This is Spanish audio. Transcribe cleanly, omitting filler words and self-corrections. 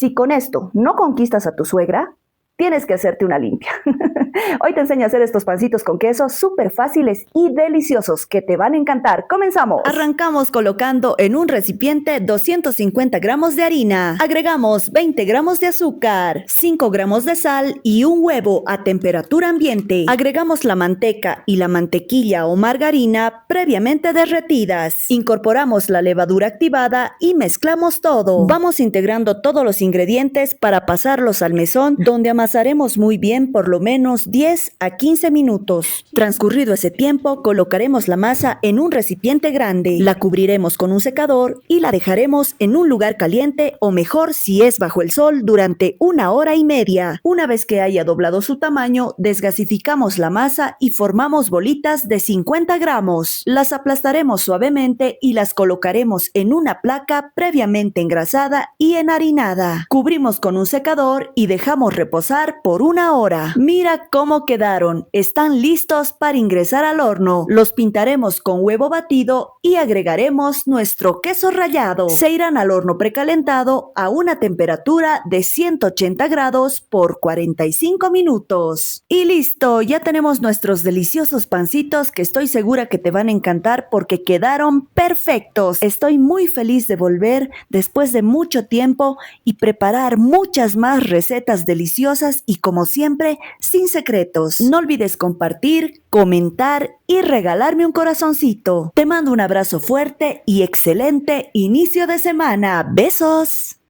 Si con esto no conquistas a tu suegra, tienes que hacerte una limpia. Hoy te enseño a hacer estos pancitos con queso súper fáciles y deliciosos que te van a encantar. ¡Comenzamos! Arrancamos colocando en un recipiente 250 gramos de harina. Agregamos 20 gramos de azúcar, 5 gramos de sal y un huevo a temperatura ambiente. Agregamos la manteca y la mantequilla o margarina previamente derretidas. Incorporamos la levadura activada y mezclamos todo. Vamos integrando todos los ingredientes para pasarlos al mesón, donde amasaremos muy bien por lo menos 10 a 15 minutos. Transcurrido ese tiempo, colocaremos la masa en un recipiente grande, la cubriremos con un secador y la dejaremos en un lugar caliente o mejor si es bajo el sol durante 1 hora y media. Una vez que haya doblado su tamaño, desgasificamos la masa y formamos bolitas de 50 gramos. Las aplastaremos suavemente y las colocaremos en una placa previamente engrasada y enharinada. Cubrimos con un secador y dejamos reposar por 1 hora. Mira cómo quedaron. Están listos para ingresar al horno. Los pintaremos con huevo batido y agregaremos nuestro queso rallado. Se irán al horno precalentado a una temperatura de 180 grados por 45 minutos. Y listo, ya tenemos nuestros deliciosos pancitos que estoy segura que te van a encantar porque quedaron perfectos. Estoy muy feliz de volver después de mucho tiempo y preparar muchas más recetas deliciosas y como siempre, sin secretos. No olvides compartir, comentar y regalarme un corazoncito. Te mando un abrazo fuerte y excelente inicio de semana. ¡Besos!